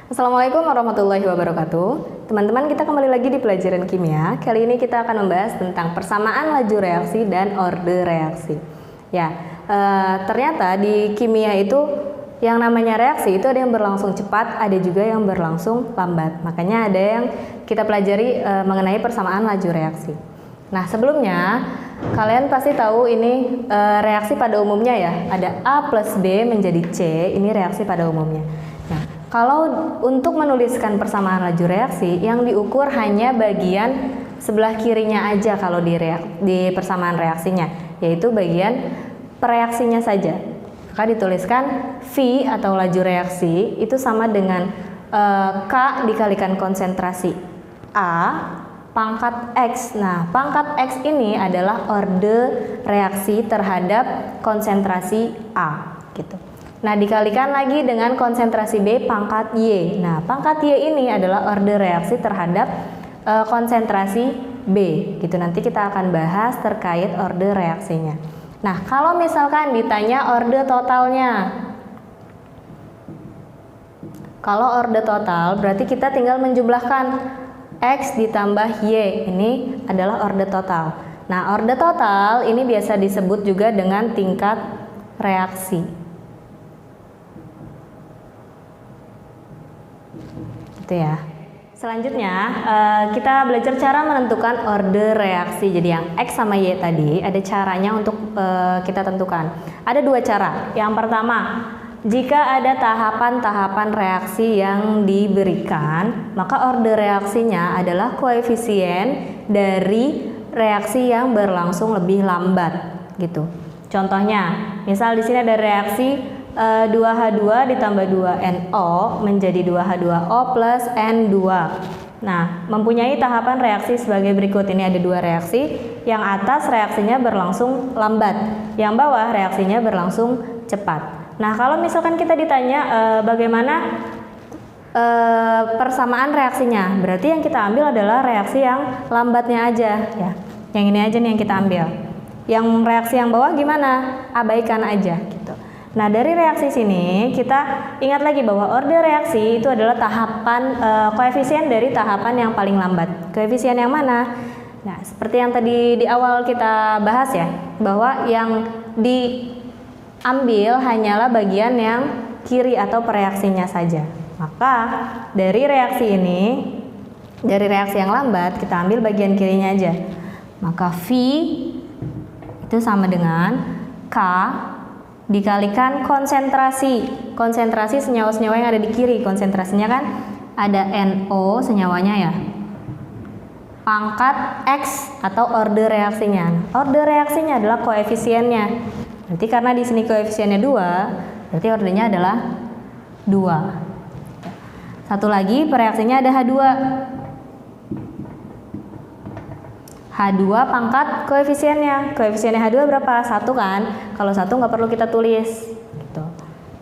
Assalamualaikum warahmatullahi wabarakatuh. Teman-teman, kita kembali lagi di pelajaran kimia. Kali ini kita akan membahas tentang persamaan laju reaksi dan orde reaksi. Ya, ternyata di kimia itu yang namanya reaksi itu ada yang berlangsung cepat, ada juga yang berlangsung lambat. Makanya ada yang kita pelajari mengenai persamaan laju reaksi. Nah, sebelumnya kalian pasti tahu ini reaksi pada umumnya ya. Ada A plus B menjadi C, ini reaksi pada umumnya. Nah, kalau untuk menuliskan persamaan laju reaksi, yang diukur hanya bagian sebelah kirinya aja kalau di persamaan reaksinya, yaitu bagian pereaksinya saja. Maka dituliskan V atau laju reaksi itu sama dengan K dikalikan konsentrasi A pangkat X. Nah, pangkat X ini adalah orde reaksi terhadap konsentrasi A gitu. Nah, dikalikan lagi dengan konsentrasi B pangkat Y. Nah, pangkat Y ini adalah orde reaksi terhadap konsentrasi B gitu. Nanti kita akan bahas terkait orde reaksinya. Nah, kalau misalkan ditanya orde totalnya. Kalau orde total berarti kita tinggal menjumlahkan X ditambah Y. Ini adalah orde total. Nah, orde total ini biasa disebut juga dengan tingkat reaksi. Itu ya. Selanjutnya kita belajar cara menentukan orde reaksi. Jadi yang X sama Y tadi ada caranya untuk kita tentukan. Ada dua cara. Yang pertama, jika ada tahapan-tahapan reaksi yang diberikan, maka orde reaksinya adalah koefisien dari reaksi yang berlangsung lebih lambat gitu. Contohnya, misal di sini ada reaksi 2H2 ditambah 2NO menjadi 2H2O plus N2. Nah, mempunyai tahapan reaksi sebagai berikut. Ini ada dua reaksi. Yang atas reaksinya berlangsung lambat, yang bawah reaksinya berlangsung cepat. Nah, kalau misalkan kita ditanya bagaimana persamaan reaksinya, berarti yang kita ambil adalah reaksi yang lambatnya aja ya. Yang ini aja nih yang kita ambil. Yang reaksi yang bawah gimana? Abaikan aja gitu. Nah, dari reaksi sini kita ingat lagi bahwa orde reaksi itu adalah tahapan koefisien dari tahapan yang paling lambat. Koefisien yang mana? Nah, seperti yang tadi di awal kita bahas ya, bahwa yang diambil hanyalah bagian yang kiri atau pereaksinya saja. Maka dari reaksi ini, dari reaksi yang lambat kita ambil bagian kirinya aja. Maka V itu sama dengan K dikalikan konsentrasi senyawa-senyawa yang ada di kiri. Konsentrasinya kan ada NO senyawanya ya, pangkat X atau orde reaksinya. Orde reaksinya adalah koefisiennya. Berarti karena di sini koefisiennya 2, berarti ordenya adalah 2. Satu lagi pereaksinya ada H2. H2 pangkat koefisiennya. Koefisiennya H2 berapa? 1 kan? Kalau 1 nggak perlu kita tulis gitu.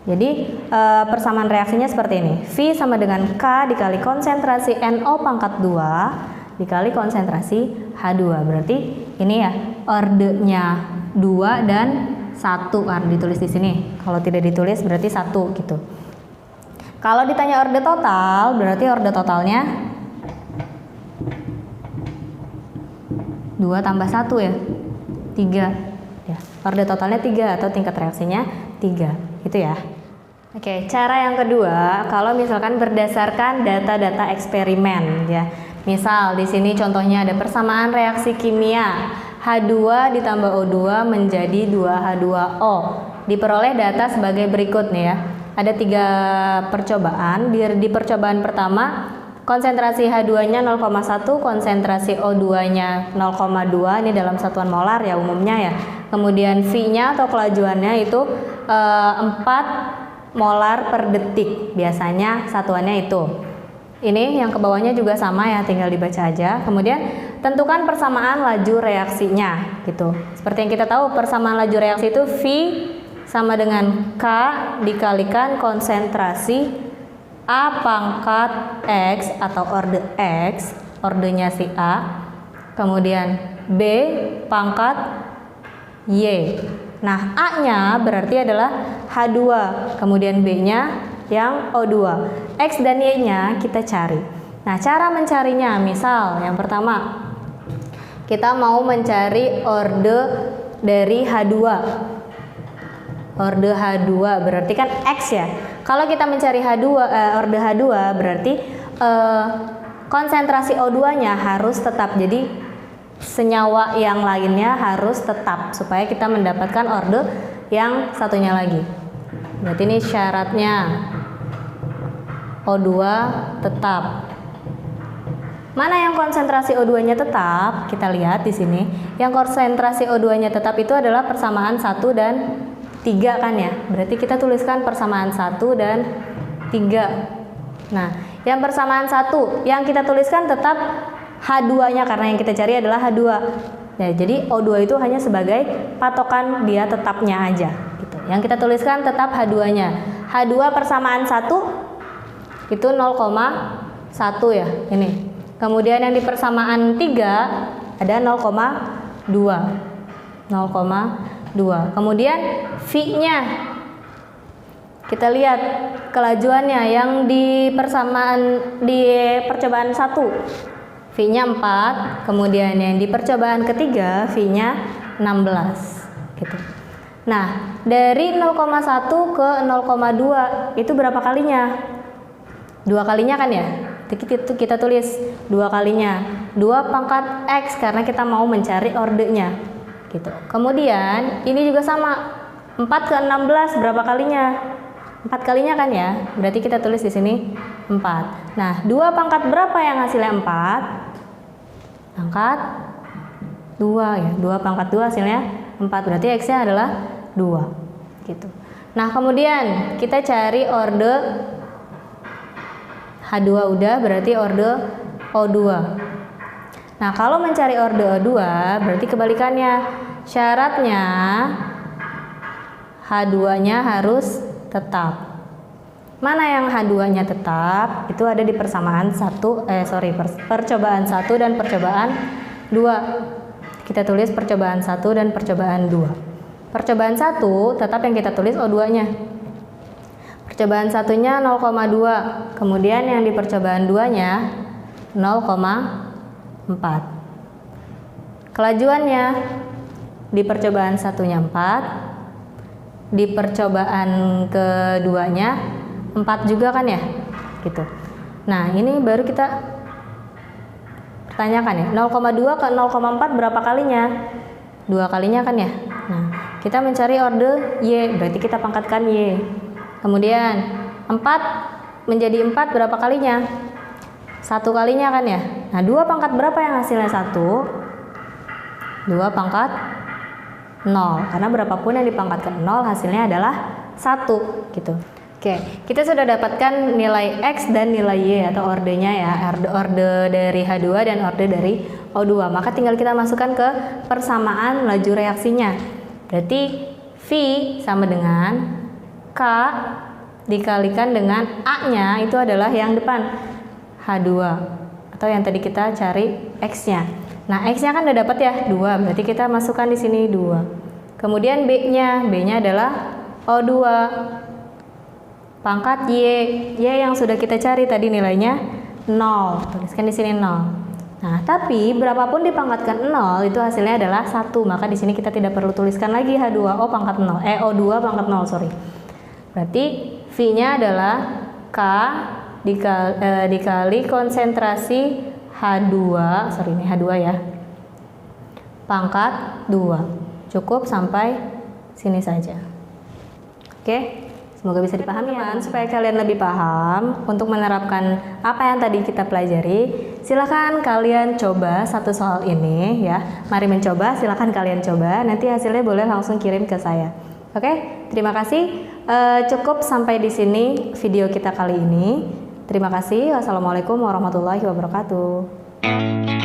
Jadi persamaan reaksinya seperti ini. V sama dengan K dikali konsentrasi NO pangkat 2 dikali konsentrasi H2. Berarti ini ya ordenya 2 dan 1 harus ditulis di sini. Kalau tidak ditulis berarti 1 gitu. Kalau ditanya orde total, berarti orde totalnya 2 tambah 1 ya, 3 ya. Orde totalnya 3 atau tingkat reaksinya 3 gitu ya. Oke, cara yang kedua, kalau misalkan berdasarkan data-data eksperimen ya. Misal di sini contohnya ada persamaan reaksi kimia H2 ditambah O2 menjadi 2H2O. Diperoleh data sebagai berikut nih ya. Ada 3 percobaan. Di percobaan pertama konsentrasi H2-nya 0,1, konsentrasi O2-nya 0,2, ini dalam satuan molar ya umumnya ya. Kemudian V-nya atau kelajuannya itu 4 molar per detik, biasanya satuannya itu. Ini yang ke bawahnya juga sama ya, tinggal dibaca aja. Kemudian tentukan persamaan laju reaksinya gitu. Seperti yang kita tahu, persamaan laju reaksi itu V sama dengan K dikalikan konsentrasi A pangkat X atau orde X, ordenya si A, kemudian B pangkat Y. Nah, A-nya berarti adalah H2, kemudian B-nya yang O2. X dan Y-nya kita cari. Nah, cara mencarinya, misal yang pertama, kita mau mencari orde dari H2. Orde H2 berarti kan X ya. Kalau kita mencari orde H2 berarti konsentrasi O2-nya harus tetap. Jadi senyawa yang lainnya harus tetap supaya kita mendapatkan orde yang satunya lagi. Berarti ini syaratnya O2 tetap. Mana yang konsentrasi O2-nya tetap? Kita lihat di sini. Yang konsentrasi O2-nya tetap itu adalah persamaan 1 dan 3 kan ya. Berarti kita tuliskan persamaan 1 dan 3. Nah, yang persamaan 1 yang kita tuliskan tetap H2-nya karena yang kita cari adalah H2. Ya, jadi O2 itu hanya sebagai patokan dia tetapnya aja gitu. Yang kita tuliskan tetap H2-nya. H2 persamaan 1 itu 0,1 ya, ini. Kemudian yang di persamaan 3 ada 0,2. 0,2. Kemudian V-nya kita lihat kelajuannya yang di percobaan 1 V-nya 4, kemudian yang di percobaan ketiga V-nya 16 gitu. Nah, dari 0,1 ke 0,2 itu berapa kalinya? 2 kalinya kan ya? Itu kita tulis 2 kalinya. 2 pangkat X karena kita mau mencari ordenya gitu. Kemudian ini juga sama. 4 ke 16 berapa kalinya? 4 kalinya kan ya? Berarti kita tulis di sini 4. Nah, 2 pangkat berapa yang hasilnya 4? Pangkat 2 ya. 2 pangkat 2 hasilnya 4. Berarti X-nya adalah 2 gitu. Nah, kemudian kita cari orde H2 udah, berarti orde O2. Nah, kalau mencari orde O2 berarti kebalikannya. Syaratnya H2-nya harus tetap. Mana yang H2-nya tetap? Itu ada di persamaan percobaan 1 dan percobaan 2. Kita tulis percobaan 1 dan percobaan 2. Percobaan 1 tetap yang kita tulis O2-nya. Percobaan 1-nya 0,2. Kemudian yang di percobaan 2-nya 0,4. Kelajuannya di percobaan 1-nya 4. Di percobaan keduanya 4 juga kan ya gitu. Nah, ini baru kita pertanyakan ya, 0,2 ke 0,4 berapa kalinya? 2 kalinya kan ya. Nah, kita mencari orde Y, berarti kita pangkatkan Y. Kemudian 4 menjadi 4 berapa kalinya? 1 kalinya kan ya. Nah, 2 pangkat berapa yang hasilnya 1? 2 pangkat 0, karena berapapun yang dipangkatkan 0 hasilnya adalah 1 gitu. Oke, kita sudah dapatkan nilai X dan nilai Y atau ordenya ya, orde dari H2 dan orde dari O2. Maka tinggal kita masukkan ke persamaan laju reaksinya. Berarti V sama dengan K dikalikan dengan A-nya, itu adalah yang depan H2 atau yang tadi kita cari X-nya. Nah, X-nya kan udah dapat ya 2, berarti kita masukkan di sini 2. Kemudian B-nya adalah O2 pangkat Y yang sudah kita cari tadi nilainya 0, tuliskan di sini 0. Nah, tapi berapapun dipangkatkan 0 itu hasilnya adalah 1, maka di sini kita tidak perlu tuliskan lagi H2O pangkat 0, O2 pangkat 0, sorry. Berarti V-nya adalah K dikali konsentrasi H2, sorry ini H2 ya, pangkat 2. Cukup sampai sini saja. Oke? Semoga bisa dipahami ya, supaya kalian lebih paham untuk menerapkan apa yang tadi kita pelajari. Silahkan kalian coba satu soal ini ya. Mari mencoba, silahkan kalian coba. Nanti hasilnya boleh langsung kirim ke saya. Oke, terima kasih. Cukup sampai di sini video kita kali ini. Terima kasih. Wassalamualaikum warahmatullahi wabarakatuh.